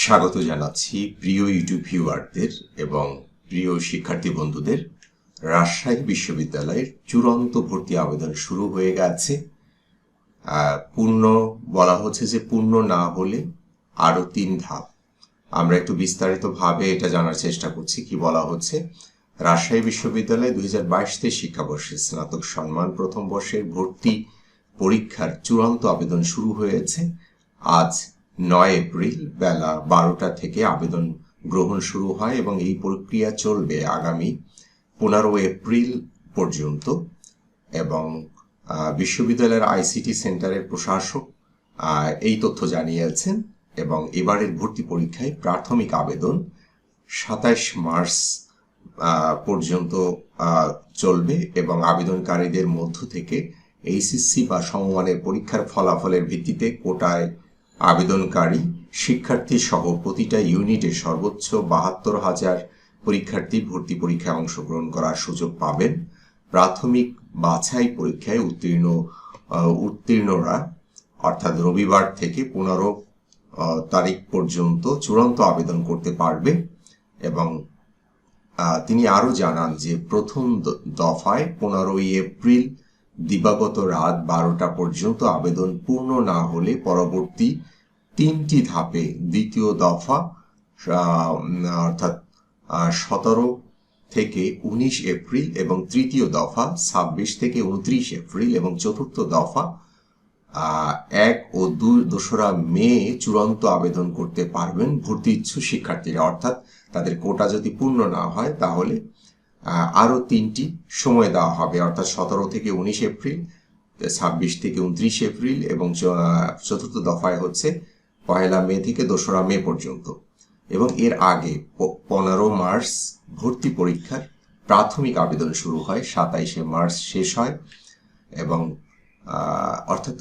স্বাগত জানাচ্ছি প্রিয় ইউটিউব ভিউয়ারদের এবং প্রিয় শিক্ষার্থী বন্ধুদের। রাজশাহী বিশ্ববিদ্যালয়ের চূড়ান্ত ভর্তি আবেদন শুরু হয়ে গেছে। পূর্ণ বলা হচ্ছে যে পূর্ণ না হলে আরও 3 ধাপ। আমরা একটু বিস্তারিতভাবে এটা জানার চেষ্টা করছি। কি বলা হচ্ছে, রাজশাহী বিশ্ববিদ্যালয়ে 2022-23 শিক্ষাবর্ষে স্নাতক সম্মান প্রথম বর্ষের ভর্তি পরীক্ষার চূড়ান্ত আবেদন শুরু হয়েছে। আজ 9 এপ্রিল বেলা 12টা থেকে আবেদন গ্রহণ শুরু হয় এবং এই প্রক্রিয়া চলবে আগামী 15 এপ্রিল পর্যন্ত। এবং বিশ্ববিদ্যালয়ের আইসিটি সেন্টারের প্রশাসক এই তথ্য জানিয়েছেন। এবং এবারের ভর্তি পরীক্ষায় প্রাথমিক আবেদন 27 মার্চ পর্যন্ত চলবে এবং আবেদনকারীদের মধ্য থেকে এইচএসসি বা সমমানের পরীক্ষার ফলাফলের ভিত্তিতে কোটায় আবেদনকারী শিক্ষার্থী সহ প্রতিটা ইউনিটে সর্বোচ্চ 72,000 পরীক্ষার্থী ভর্তি পরীক্ষায় অংশগ্রহণ করার সুযোগ পাবেন। প্রাথমিক বাছাই পরীক্ষায় উত্তীর্ণরা অর্থাৎ রবিবার থেকে 15 তারিখ পর্যন্ত চূড়ান্ত আবেদন করতে পারবে। এবং তিনি আরও জানান যে প্রথম দফায় 15 এপ্রিল দিবাগত রাত 12টা পর্যন্ত আবেদন পূর্ণ না হলে পরবর্তী 3টি ধাপে দ্বিতীয় দফা অর্থাৎ 17 থেকে 19 এপ্রিল এবং তৃতীয় দফা 26 থেকে 29 এপ্রিল এবং চতুর্থ দফা 1 ও 2 মে চূড়ান্ত আবেদন করতে পারবেন ভর্তি ইচ্ছুক শিক্ষার্থীরা। অর্থাৎ তাদের কোটা যদি পূর্ণ না হয় তাহলে আরও 3টি সময় দেওয়া হবে, অর্থাৎ 17 থেকে 19 এপ্রিল, 26 থেকে 29 এপ্রিল এবং চতুর্থ দফায় হচ্ছে 1 মে থেকে 2 মে পর্যন্ত। এবং এর আগে 15 মার্চ ভর্তি পরীক্ষার প্রাথমিক আবেদন শুরু হয়, 27 মার্চ শেষ হয়। এবং অর্থাৎ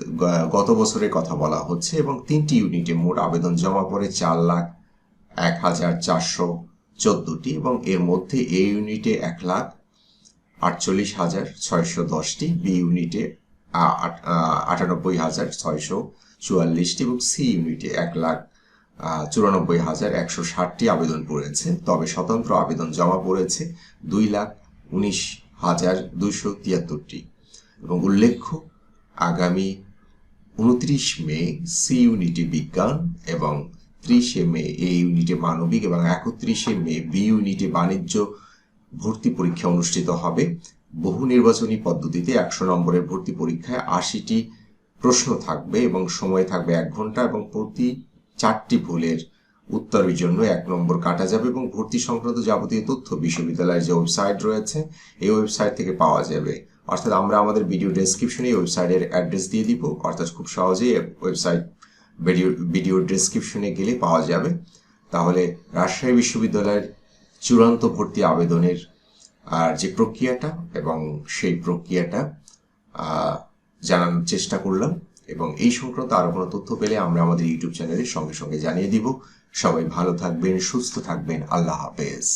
গত বছরের কথা বলা হচ্ছে। এবং 3টি ইউনিটে মোট আবেদন জমা পড়ে 4,01,414টি এবং এর মধ্যে এ ইউনিটে 1,48,610টি, বি ইউনিটে 98,644টি এবং সি ইউনিটে 1,94,160টি আবেদন পড়েছে। তবে স্বতন্ত্র আবেদন জমা পড়েছে 2,19,273টি। এবং উল্লেখ্য, আগামী 29 মে সি ইউনিটে বিজ্ঞান এবং 30 মে এ ইউনিটে মানবিক এবং 31 মে বি ইউনিটে বাণিজ্য ভর্তি পরীক্ষা অনুষ্ঠিত হবে। বহু নির্বাচনী পদ্ধতিতে 100 নম্বরের ভর্তি পরীক্ষায় 80টি প্রশ্ন থাকবে এবং সময় থাকবে 1 ঘন্টা এবং প্রতি 4টি ভুলের উত্তরের জন্য 1 নম্বর কাটা যাবে। এবং ভর্তি সংক্রান্ত যাবতীয় তথ্য বিশ্ববিদ্যালয়ের যে ওয়েবসাইট রয়েছে এই ওয়েবসাইট থেকে পাওয়া যাবে। অর্থাৎ আমরা আমাদের ভিডিও ডেসক্রিপশনে ওয়েবসাইটের অ্যাড্রেস দিয়ে দিব, অর্থাৎ খুব সহজেই ওয়েবসাইট ভিডিও ডেসক্রিপশনে গেলে পাওয়া যাবে। তাহলে রাজশাহী বিশ্ববিদ্যালয়ের চূড়ান্ত ভর্তি আবেদনের যে প্রক্রিয়াটা এবং সেই প্রক্রিয়াটা জানানোর চেষ্টা করলাম। এবং এই সংক্রান্ত আরও কোনো তথ্য পেলে আমরা আমাদের ইউটিউব চ্যানেলের সঙ্গে সঙ্গে জানিয়ে দিব। সবাই ভালো থাকবেন, সুস্থ থাকবেন। আল্লাহ হাফেজ।